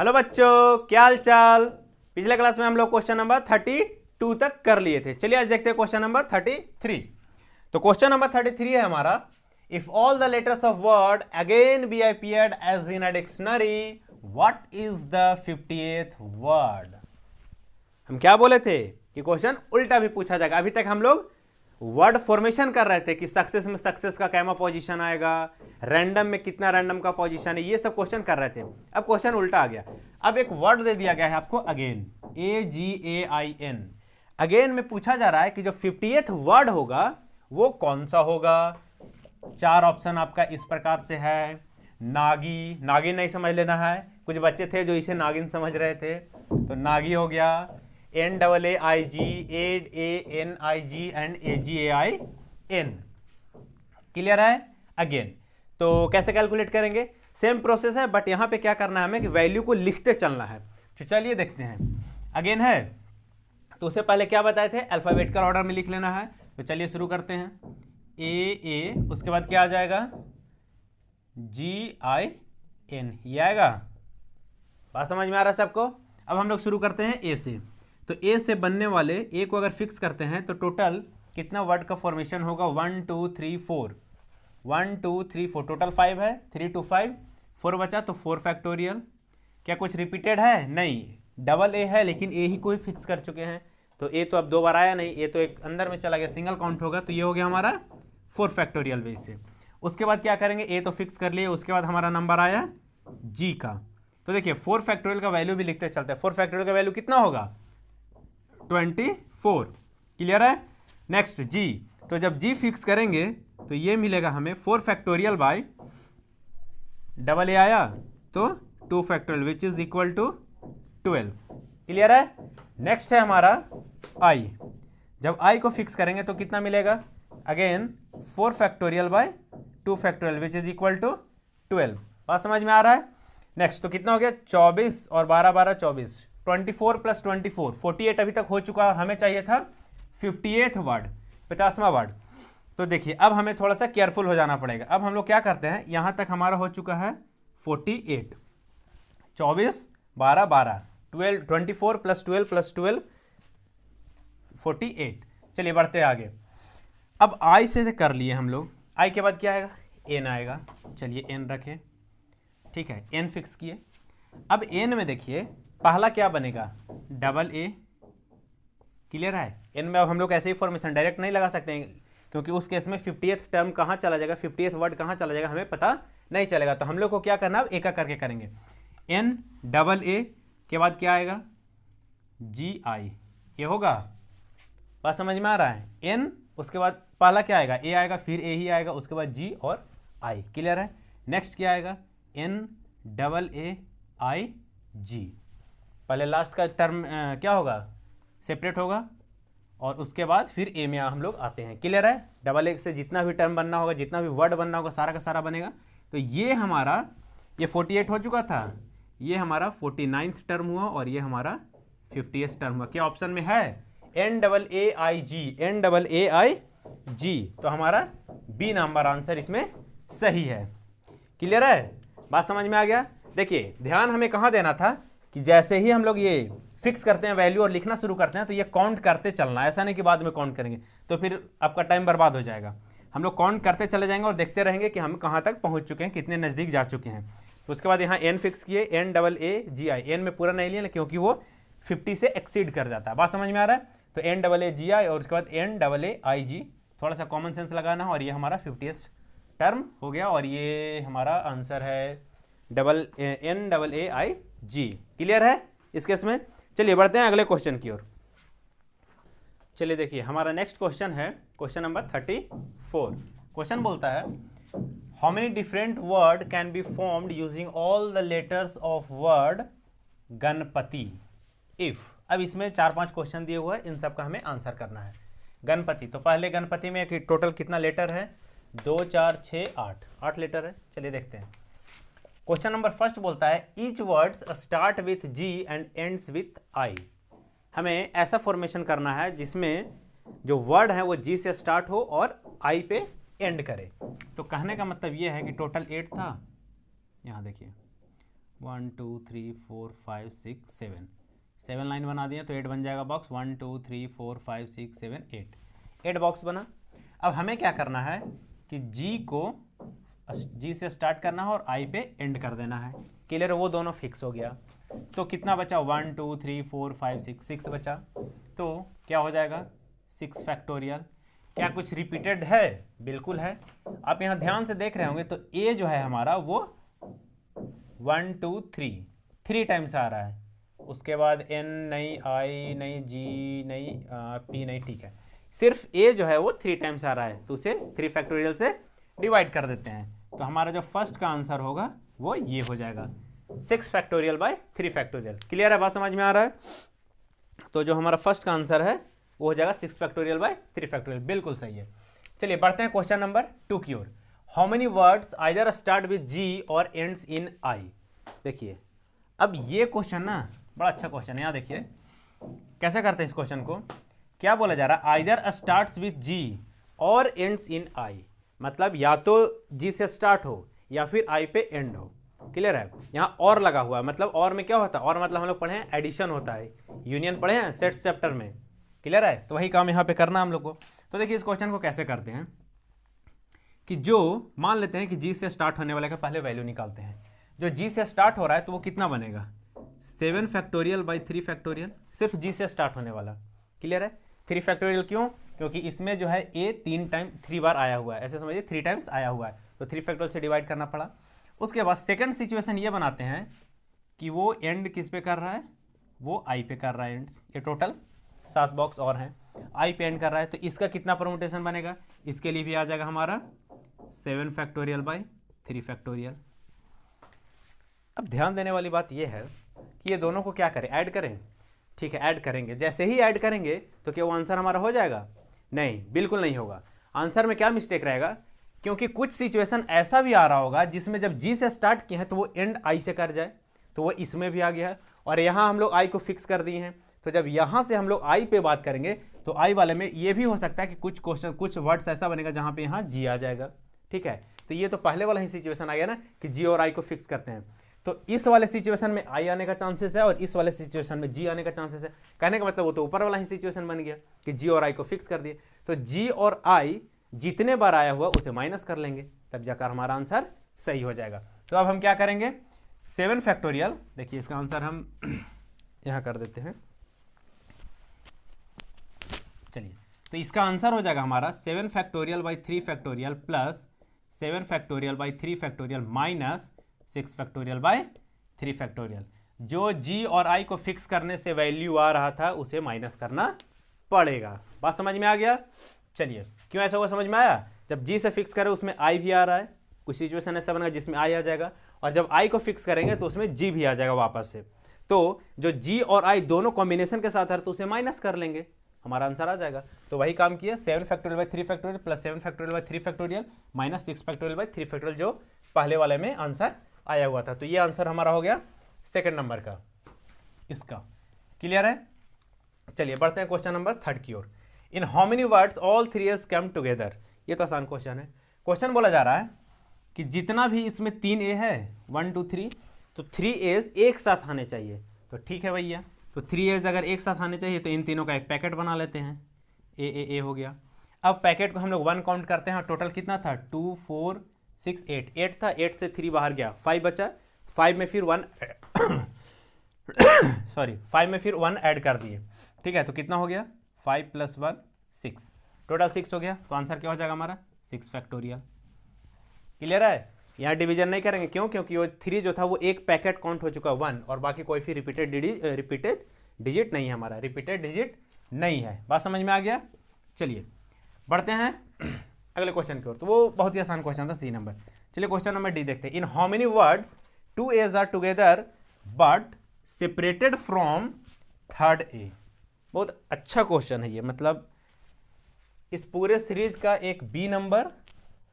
Hello बच्चों, क्या हाल चाल। पिछले क्लास में हम लोग क्वेश्चन नंबर 32 तक कर लिए थे। चलिए आज देखते हैं क्वेश्चन नंबर 33। तो क्वेश्चन नंबर 33 है हमारा, if all the letters of word again be appeared as in a dictionary what is the 50th word. हम क्या बोले थे कि क्वेश्चन उल्टा भी पूछा जाएगा। अभी तक हम लोग वर्ड फॉर्मेशन कर रहे थे कि सक्सेस में सक्सेस का कैमा पोजीशन आएगा, रैंडम में कितना रैंडम का पोजीशन है, ये सब क्वेश्चन कर रहे थे। अब क्वेश्चन उल्टा आ गया। अब एक वर्ड दे दिया गया है आपको अगेन, AGAIN। अगेन में पूछा जा रहा है कि जो 50th वर्ड होगा वो कौन सा होगा। चार ऑप्शन आपका इस प्रकार से है। नागी, नागिन नहीं समझ लेना है, कुछ बच्चे थे जो इसे नागिन समझ रहे थे, तो नागी हो गया, NAAIG, ANIG and AGAIN। Clear है। अगेन तो कैसे कैलकुलेट करेंगे, सेम प्रोसेस है, बट यहां पे क्या करना है हमें कि वैल्यू को लिखते चलना है। तो चलिए देखते हैं। अगेन है तो उससे पहले क्या बताए थे, अल्फाबेटिकल ऑर्डर में लिख लेना है। तो चलिए शुरू करते हैं। AA, उसके बाद क्या आ जाएगा, GIN, ये आएगा। बात समझ में आ रहा है सबको। अब हम लोग शुरू करते हैं A से। तो ए से बनने वाले ए को अगर फिक्स करते हैं तो टोटल कितना वर्ड का फॉर्मेशन होगा, 1 2 3 4, 1 2 3 4, टोटल 5 है, 3 2 5, 4 बचा तो 4 फैक्टोरियल। क्या कुछ रिपीटेड है, नहीं, डबल ए है लेकिन ए ही को ही फिक्स कर चुके हैं, तो ए तो अब दो बार आया नहीं, ए तो एक अंदर में चला गया, सिंगल काउंट होगा, तो ये हो गया हमारा 4 फैक्टोरियल बेस से। उसके बाद क्या करेंगे, ए तो फिक्स कर लिए, उसके बाद हमारा नंबर आया जी का। तो देखिए 4 फैक्टोरियल का वैल्यू भी लिखते चलते हैं। 4 फैक्टोरियल का वैल्यू कितना होगा, 24। क्लियर है। नेक्स्ट जी, तो जब जी फिक्स करेंगे तो ये मिलेगा हमें 4 फैक्टोरियल बाय डबल ए आया तो 2 factorial which is equal to 12। Clear है। नेक्स्ट है हमारा आई। जब आई को फिक्स करेंगे तो कितना मिलेगा, again 4 factorial by 2 factorial which is equal to 12। बात समझ में आ रहा है। नेक्स्ट तो कितना हो गया, 24 और 12 12 24, 24 प्लस 24 48 अभी तक हो चुका। हमें चाहिए था 50th वर्ड, 50वां वर्ड। तो देखिए अब हमें थोड़ा सा केयरफुल हो जाना पड़ेगा। अब हम लोग क्या करते हैं, यहां तक हमारा हो चुका है 48, 24 12 12, 12, 24 प्लस 12 प्लस 12 48। चलिए बढ़ते आगे। अब आई से कर लिए हम लोग। आई के बाद क्या आएगा, एन आएगा। चलिए एन रखें, ठीक है, एन फिक्स किए। अब एन में देखिए पहला क्या बनेगा, डबल ए। क्लियर है। एन में अब हम लोग ऐसे ही फॉर्मेशन डायरेक्ट नहीं लगा सकते हैं, क्योंकि उस केस में 50th टर्म कहाँ चला जाएगा, 50th वर्ड कहाँ चला जाएगा हमें पता नहीं चलेगा। तो हम लोग को क्या करना है, एक एक करके करेंगे। एन डबल ए के बाद क्या आएगा, जी आई, ये होगा। बात समझ में आ रहा है। एन, उसके बाद पहला क्या आएगा, ए आएगा, फिर ए ही आएगा, उसके बाद जी और आई। क्लियर है। नेक्स्ट क्या आएगा, एन डबल ए आई जी। पहले लास्ट का टर्म क्या होगा, सेपरेट होगा, और उसके बाद फिर ए में हम लोग आते हैं। क्लियर है। डबल ए से जितना भी टर्म बनना होगा, जितना भी वर्ड बनना होगा, सारा का सारा बनेगा। तो ये हमारा, ये 48 हो चुका था, ये हमारा 49th टर्म हुआ, और ये हमारा 50th टर्म हुआ। क्या ऑप्शन में है, NAAIG, NAAIG। तो हमारा बी नंबर आंसर इसमें सही है। क्लियर है। बात समझ में आ गया। देखिए ध्यान हमें कहाँ देना था कि जैसे ही हम लोग ये फिक्स करते हैं वैल्यू और लिखना शुरू करते हैं तो ये काउंट करते चलना है, ऐसा नहीं कि बाद में काउंट करेंगे तो फिर आपका टाइम बर्बाद हो जाएगा। हम लोग काउंट करते चले जाएंगे और देखते रहेंगे कि हम कहाँ तक पहुँच चुके हैं, कितने नज़दीक जा चुके हैं। तो उसके बाद यहाँ एन फिक्स किए, NAAGI। एन में पूरा नहीं लिया क्योंकि वो 50 से एक्सीड कर जाता है। बात समझ में आ रहा है। तो NAAGI और उसके बाद NAAIG, थोड़ा सा कॉमन सेंस लगाना है, और ये हमारा 50th टर्म हो गया, और ये हमारा आंसर है NAAIG। क्लियर है इस केस में। चलिए बढ़ते हैं अगले क्वेश्चन की ओर। चलिए देखिए हमारा नेक्स्ट क्वेश्चन है क्वेश्चन नंबर 34। क्वेश्चन बोलता है, how many different word can be formed using all the letters of word Ganpati if. अब इसमें 4-5 क्वेश्चन दिए हुए हैं, इन सब का हमें आंसर करना है। गणपति, तो पहले गणपति में टोटल कितना लेटर है, 2 4 6 8 लेटर है। चलिए देखते हैं। क्वेश्चन नंबर फर्स्ट बोलता है, each words start with G and ends with I. हमें ऐसा फॉर्मेशन करना है जिसमें जो वर्ड है वो जी से स्टार्ट हो और आई पे एंड करे। तो कहने का मतलब ये है कि टोटल 8 था, यहाँ देखिए 1 2 3 4 5 6 7, 7 लाइन बना दिए तो 8 बन जाएगा बॉक्स। 1 2 3 4 5 6 7 8 बॉक्स बना। अब हमें क्या करना है कि जी को जी से स्टार्ट करना है और आई पे एंड कर देना है। क्लियर, वो दोनों फिक्स हो गया। तो कितना बचा 1 2 3 4 5 6, 6 बचा। तो क्या हो जाएगा 6 फैक्टोरियल। क्या कुछ रिपीटेड है? बिल्कुल है। आप यहाँ ध्यान से देख रहे होंगे तो ए जो है हमारा वो 1 2 3 टाइम्स आ रहा है। उसके बाद एन नहीं, आई नहीं, जी नहीं, पी नहीं, ठीक है। सिर्फ ए जो है वो 3 टाइम्स आ रहा है तो उसे 3 फैक्टोरियल से डिवाइड कर देते हैं। तो हमारा जो फर्स्ट का आंसर होगा वो ये हो जाएगा 6 फैक्टोरियल बाय 3 फैक्टोरियल। क्लियर है, बात समझ में आ रहा है? तो जो हमारा फर्स्ट का आंसर है वो हो जाएगा 6 फैक्टोरियल बाय 3 फैक्टोरियल। बिल्कुल सही है। चलिए बढ़ते हैं क्वेश्चन नंबर 2 की ओर। How many words either start with G और एंड्स इन आई। देखिए अब ये क्वेश्चन ना बड़ा अच्छा क्वेश्चन है। यहाँ देखिए कैसे करते हैं इस क्वेश्चन को। क्या बोला जा रहा है, आइदर स्टार्ट्स विद जी और एंड्स इन आई। मतलब या तो जी से स्टार्ट हो या फिर आई पे एंड हो। क्लियर है? यहाँ और लगा हुआ है, मतलब और में क्या होता है, और मतलब हम लोग पढ़े हैं एडिशन होता है, यूनियन पढ़े हैं सेट्स चैप्टर में। क्लियर है? तो वही काम यहाँ पे करना हम लोग को। तो देखिए इस क्वेश्चन को कैसे करते हैं कि जो मान लेते हैं कि जी से स्टार्ट होने वाले का पहले वैल्यू निकालते हैं। जो जी से स्टार्ट हो रहा है तो वो कितना बनेगा 7 फैक्टोरियल बाई 3 फैक्टोरियल, सिर्फ जी से स्टार्ट होने वाला। क्लियर है? 3 फैक्टोरियल क्यों? क्योंकि इसमें जो है ए 3 बार आया हुआ है, ऐसे समझिए 3 टाइम्स आया हुआ है तो 3 फैक्टोरियल से डिवाइड करना पड़ा। उसके बाद सेकंड सिचुएशन ये बनाते हैं कि वो एंड किस पे कर रहा है, वो आई पे कर रहा है एंड्स। ये टोटल 7 बॉक्स और हैं, आई पे एंड कर रहा है तो इसका कितना परमुटेशन बनेगा, इसके लिए भी आ जाएगा हमारा 7 फैक्टोरियल बाई 3 फैक्टोरियल। अब ध्यान देने वाली बात यह है कि ये दोनों को क्या करें, ऐड करें। ठीक है, ऐड करेंगे। जैसे ही ऐड करेंगे तो क्या वो आंसर हमारा हो जाएगा? नहीं, बिल्कुल नहीं होगा। आंसर में क्या मिस्टेक रहेगा, क्योंकि कुछ सिचुएशन ऐसा भी आ रहा होगा जिसमें जब जी से स्टार्ट किए हैं तो वो एंड आई से कर जाए, तो वो इसमें भी आ गया है। और यहाँ हम लोग आई को फिक्स कर दिए हैं, तो जब यहाँ से हम लोग आई पे बात करेंगे तो आई वाले में ये भी हो सकता है कि कुछ क्वेश्चन कुछ वर्ड्स ऐसा बनेगा जहाँ पे यहाँ जी आ जाएगा। ठीक है, तो ये तो पहले वाला ही सिचुएशन आ गया ना कि जी और आई को फिक्स करते हैं। तो इस वाले सिचुएशन में आई आने का चांसेस है और इस वाले सिचुएशन में जी आने का चांसेस है। कहने का मतलब वो तो ऊपर वाला ही सिचुएशन बन गया कि जी और आई को फिक्स कर दिए। तो जी और आई जितने बार आया हुआ उसे माइनस कर लेंगे, तब जाकर हमारा आंसर सही हो जाएगा। तो अब हम क्या करेंगे 7 फैक्टोरियल, देखिए इसका आंसर हम यहाँ कर देते हैं। चलिए तो इसका आंसर हो जाएगा हमारा 7 factorial by 3 factorial plus 7 factorial by 3 factorial minus 6 factorial by 3 factorial. जो जी और आई को फिक्स करने से वैल्यू आ रहा था उसे माइनस करना पड़ेगा। बात समझ में आ गया? चलिए क्यों ऐसा हुआ समझ में आया? जब जी से फिक्स करें उसमें आई भी आ रहा है, कुछ सिचुएशन ऐसा बनेगा जिसमें आई आ जाएगा, और जब आई को फिक्स करेंगे तो उसमें जी भी आ जाएगा वापस से। तो जो जी और आई दोनों कॉम्बिनेशन के साथ है तो उसे माइनस कर लेंगे, हमारा आंसर आ जाएगा। तो वही काम किया, 7 factorial by 3 factorial plus 7 factorial by 3 factorial minus 6 factorial by 3 factorial, जो पहले वाले में आंसर आया हुआ था। तो ये आंसर हमारा हो गया सेकंड नंबर का इसका। क्लियर है? चलिए बढ़ते हैं क्वेश्चन नंबर 3 की ओर। In how many words all 3 edge come together. ये तो आसान क्वेश्चन है। क्वेश्चन बोला जा रहा है कि जितना भी इसमें 3 ए है 1 2 3, तो 3 एज एक साथ आने चाहिए। तो ठीक है भैया, तो 3 एज अगर एक साथ आने चाहिए तो इन तीनों का एक पैकेट बना लेते हैं। ए हो गया। अब पैकेट को हम लोग 1 काउंट करते हैं। टोटल कितना था 2 4 6 8, 8 था, 8 से 3 बाहर गया, 5 बचा। 5 में फिर 1 सॉरी 5 में फिर 1 ऐड कर दिए। ठीक है, तो कितना हो गया 5 + 1 6, टोटल 6 हो गया। तो आंसर क्या हो जाएगा हमारा 6 फैक्टोरियल। क्लियर है? यहाँ डिवीजन नहीं करेंगे, क्यों? क्योंकि वो 3 जो था वो एक पैकेट काउंट हो चुका 1, और बाकी कोई फिर रिपीटेड डिजिट नहीं है, हमारा रिपीटेड डिजिट नहीं है। बात समझ में आ गया? चलिए बढ़ते हैं अगले क्वेश्चन की ओर। तो वो बहुत ही आसान क्वेश्चन था, सी नंबर। चलिए क्वेश्चन नंबर डी देखते हैं। In how many words 2 as are together but separated from 3rd A. बहुत अच्छा क्वेश्चन है ये, मतलब इस पूरे सीरीज का एक बी नंबर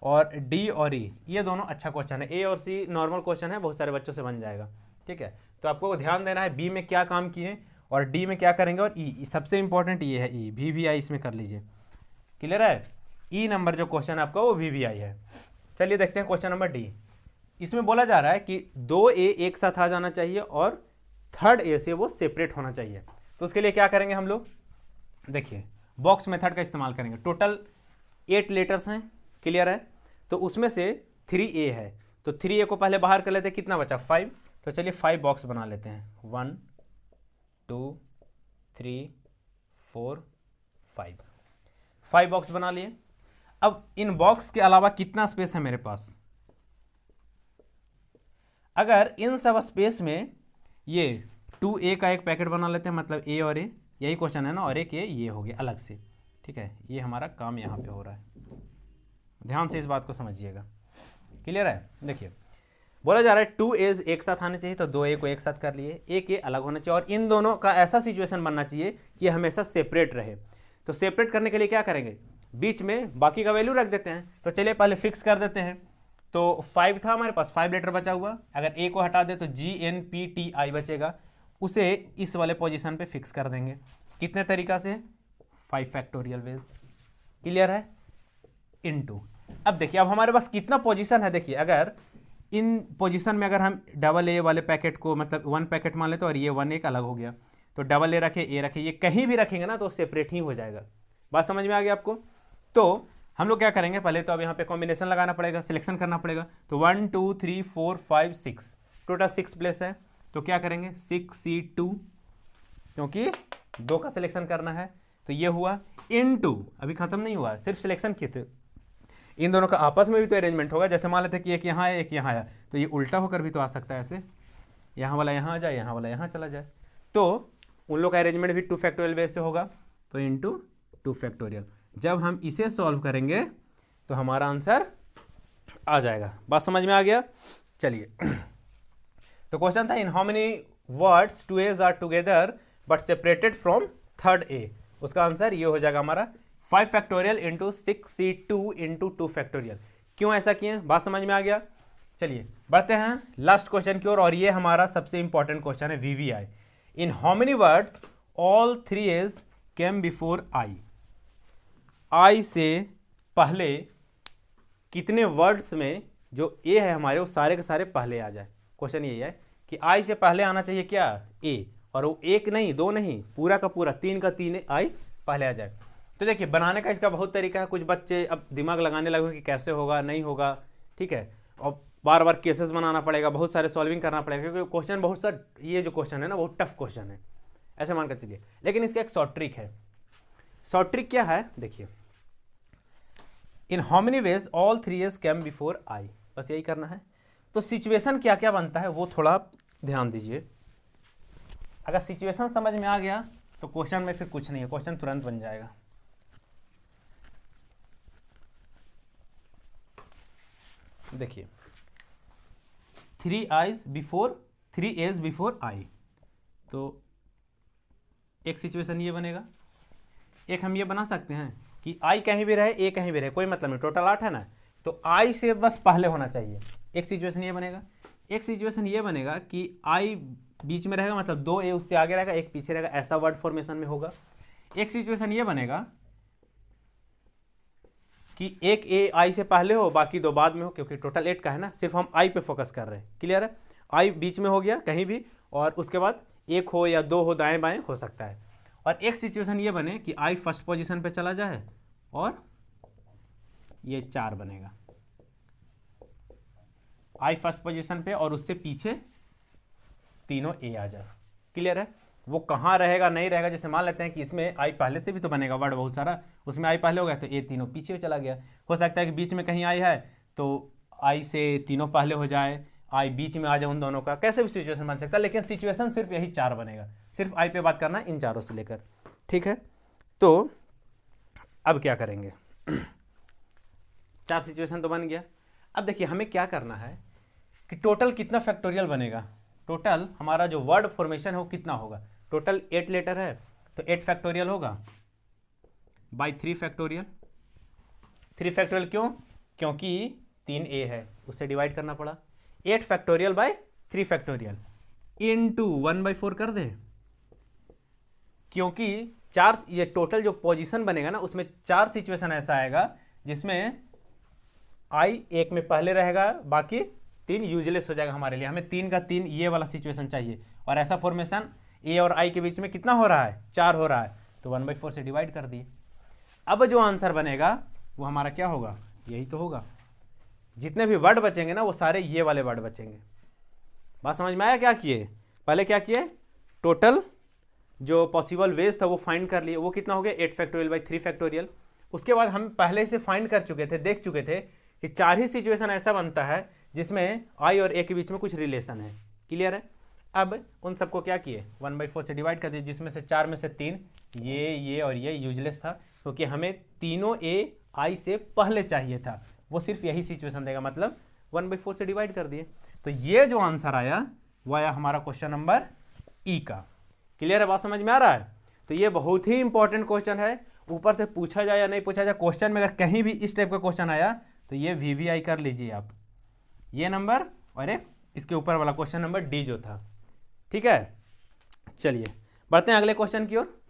और डी और ई, ये दोनों अच्छा क्वेश्चन है। ए और सी नॉर्मल क्वेश्चन है, बहुत सारे बच्चों से बन जाएगा। ठीक है, तो आपको ध्यान देना है बी में क्या काम किए और डी में क्या करेंगे, और ई सबसे इंपॉर्टेंट ये है, ई भी आई इसमें कर लीजिए। क्लियर है? ई नंबर जो क्वेश्चन है आपका वो भी आई है। चलिए देखते हैं क्वेश्चन नंबर डी। इसमें बोला जा रहा है कि 2a एक साथ आ जाना चाहिए और थर्ड ए से वो सेपरेट होना चाहिए। तो उसके लिए क्या करेंगे हम लोग, देखिए बॉक्स मेथड का इस्तेमाल करेंगे। टोटल 8 लेटर्स हैं, क्लियर है। तो उसमें से 3a है, तो 3a को पहले बाहर कर लेते हैं, कितना बचा 5। तो चलिए 5 बॉक्स बना लेते हैं, 1 2 3 4 5 बॉक्स बना लिए। अब इन बॉक्स के अलावा कितना स्पेस है मेरे पास, अगर इन सब स्पेस में ये 2a का एक पैकेट बना लेते हैं, मतलब a और a, यही क्वेश्चन है ना, और एक ये हो गया अलग से, ठीक है। ये हमारा काम यहाँ पे हो रहा है, ध्यान से इस बात को समझिएगा, क्लियर है। देखिए बोला जा रहा है 2a's एक साथ आने चाहिए, तो 2a को एक साथ कर लिए, एक a अलग होना चाहिए, और इन दोनों का ऐसा सिचुएशन बनना चाहिए कि हमेशा सेपरेट रहे। तो सेपरेट करने के लिए क्या करेंगे, बीच में बाकी का वैल्यू रख देते हैं। तो चलिए पहले फिक्स कर देते हैं। तो 5 था हमारे पास, 5 लेटर बचा हुआ, अगर a को हटा दे तो GNPTI बचेगा, उसे इस वाले पोजीशन पे फिक्स कर देंगे। कितने तरीका से, 5 फैक्टोरियल वेज, क्लियर है, इनटू। अब देखिए अब हमारे पास कितना पोजीशन है, देखिए अगर इन पोजीशन में अगर हम डबल ए वाले पैकेट को मतलब 1 पैकेट मान लेते, और ये 1 एक अलग हो गया, तो डबल ए रखे, ए रखे, ये कहीं भी रखेंगे ना तो सेपरेट ही हो जाएगा। बात समझ में आ गया आपको। तो हम लोग क्या करेंगे, पहले तो अब यहाँ पे कॉम्बिनेशन लगाना पड़ेगा, सिलेक्शन करना पड़ेगा। तो 1 2 3 4 5 6, टोटल 6 प्लेस है। तो क्या करेंगे 6C2, क्योंकि 2 का सिलेक्शन करना है, तो ये हुआ इनटू, अभी खत्म नहीं हुआ, सिर्फ सिलेक्शन किए थे। इन दोनों का आपस में भी तो अरेंजमेंट होगा, जैसे मान लेते कि एक यहाँ है एक यहाँ आया, तो ये उल्टा होकर भी तो आ सकता है, ऐसे यहाँ वाला यहाँ आ जाए, यहाँ वाला यहाँ चला जाए, तो उन लोग का अरेंजमेंट भी 2 फैक्टोरियल बेस से होगा, तो इनटू 2 फैक्टोरियल। जब हम इसे सॉल्व करेंगे तो हमारा आंसर आ जाएगा। बात समझ में आ गया। चलिए तो क्वेश्चन था, in how many words 2a's are together but separated from third a। उसका आंसर ये हो जाएगा हमारा 5 factorial into 6C2 into 2 factorial. क्यों ऐसा किए, बात समझ में आ गया। चलिए बढ़ते हैं लास्ट क्वेश्चन की ओर, और ये हमारा सबसे इंपॉर्टेंट क्वेश्चन है, VVI। In how many words all 3a's came before I। I से पहले कितने वर्ड्स में जो a है हमारे, वो सारे के सारे पहले आ जाए। क्वेश्चन यही है कि I से पहले आना चाहिए क्या, a, और वो 1 नहीं 2 नहीं, पूरा का पूरा 3 का 3 I पहले आ जाए। तो देखिए बनाने का इसका बहुत तरीका है, कुछ बच्चे अब दिमाग लगाने लगे कि कैसे होगा नहीं होगा, ठीक है, और बार बार केसेस बनाना पड़ेगा, बहुत सारे सॉल्विंग करना पड़ेगा, क्योंकि क्वेश्चन बहुत सा, ये जो क्वेश्चन है ना बहुत टफ क्वेश्चन है, ऐसे मानकर चलिए। लेकिन इसका एक शॉर्ट ट्रिक है। शॉर्ट ट्रिक क्या है, देखिए इन how many ways all 3a's came before I, बस यही करना है। तो सिचुएशन क्या क्या बनता है वो थोड़ा ध्यान दीजिए। अगर सिचुएशन समझ में आ गया तो क्वेश्चन में फिर कुछ नहीं है, क्वेश्चन तुरंत बन जाएगा। देखिए 3a's बिफोर I, तो एक सिचुएशन ये बनेगा। एक हम ये बना सकते हैं कि I कहीं भी रहे A कहीं भी रहे, कोई मतलब नहीं, टोटल 8 है ना, तो I से बस पहले होना चाहिए। एक सिचुएशन ये बनेगा। एक सिचुएशन ये बनेगा कि I बीच में रहेगा, मतलब 2a उससे आगे रहेगा, एक पीछे रहेगा, ऐसा वर्ड फॉर्मेशन में होगा। एक सिचुएशन ये बनेगा कि एक a I से पहले हो, बाकी 2 बाद में हो, क्योंकि टोटल 8 का है ना, सिर्फ हम I पे फोकस कर रहे हैं, क्लियर है। I बीच में हो गया कहीं भी, और उसके बाद 1 हो या 2 हो, दाएं बाएं हो सकता है। और एक सिचुएशन ये बने कि I फर्स्ट पोजीशन पे चला जाए और ये 4 बनेगा, I फर्स्ट पोजीशन पे और उससे पीछे तीनों a आ जाए, क्लियर है। वो कहाँ रहेगा नहीं रहेगा, जैसे मान लेते हैं कि इसमें I पहले से भी तो बनेगा वर्ड बहुत सारा, उसमें I पहले हो गया तो a तीनों पीछे चला गया। हो सकता है कि बीच में कहीं I है तो I से तीनों पहले हो जाए, I बीच में आ जाए, उन दोनों का कैसे भी सिचुएशन बन सकता है, लेकिन सिचुएशन सिर्फ यही 4 बनेगा। सिर्फ I पे बात करना है इन चारों से लेकर, ठीक है। तो अब क्या करेंगे 4 सिचुएशन तो बन गया। अब देखिए हमें क्या करना है कि टोटल कितना फैक्टोरियल बनेगा, टोटल हमारा जो वर्ड फॉर्मेशन है वो कितना होगा। टोटल 8 लेटर है तो 8 फैक्टोरियल होगा बाई 3 फैक्टोरियल। 3 फैक्टोरियल क्यों, क्योंकि 3a है, उससे डिवाइड करना पड़ा। 8 फैक्टोरियल बाई 3 फैक्टोरियल इनटू 1/4 कर दे, क्योंकि 4 ये टोटल जो पोजीशन बनेगा ना उसमें 4 सिचुएशन ऐसा आएगा जिसमें I एक में पहले रहेगा, बाकी 3 यूजलेस हो जाएगा हमारे लिए। हमें 3 का 3 ये वाला सिचुएशन चाहिए, और ऐसा फॉर्मेशन ए और आई के बीच में कितना हो रहा है, 4 हो रहा है, तो 1/4 से डिवाइड कर दिए। अब जो आंसर बनेगा वो हमारा क्या होगा, यही तो होगा। जितने भी वर्ड बचेंगे ना वो सारे ये वाले वर्ड बचेंगे। बात समझ में आया? क्या किए, पहले क्या किए, टोटल जो पॉसिबल वेज था वो फाइंड कर लिए, वो कितना हो गया 8 फैक्टोरियल बाई 3 फैक्टोरियल। उसके बाद हम पहले से फाइंड कर चुके थे, देख चुके थे कि 4 ही सिचुएशन ऐसा बनता है जिसमें आई और ए के बीच में कुछ रिलेशन है। क्लियर है? अब उन सबको क्या किए, 1/4 से डिवाइड कर दिए, जिसमें से 4 में से 3 ये और ये यूजलेस था, क्योंकि हमें तीनों ए आई से पहले चाहिए था, वो सिर्फ यही सिचुएशन देगा, मतलब 1/4 से डिवाइड कर दिए। तो ये जो आंसर आया वो आया हमारा क्वेश्चन नंबर ई का। क्लियर है? बात समझ में आ रहा है? तो ये बहुत ही इंपॉर्टेंट क्वेश्चन है, ऊपर से पूछा जाए या नहीं पूछा जाए, क्वेश्चन में अगर कहीं भी इस टाइप का क्वेश्चन आया तो ये VVI कर लीजिए आप, ये नंबर और एक इसके ऊपर वाला क्वेश्चन नंबर डी जो था। ठीक है, चलिए बढ़ते हैं अगले क्वेश्चन की ओर।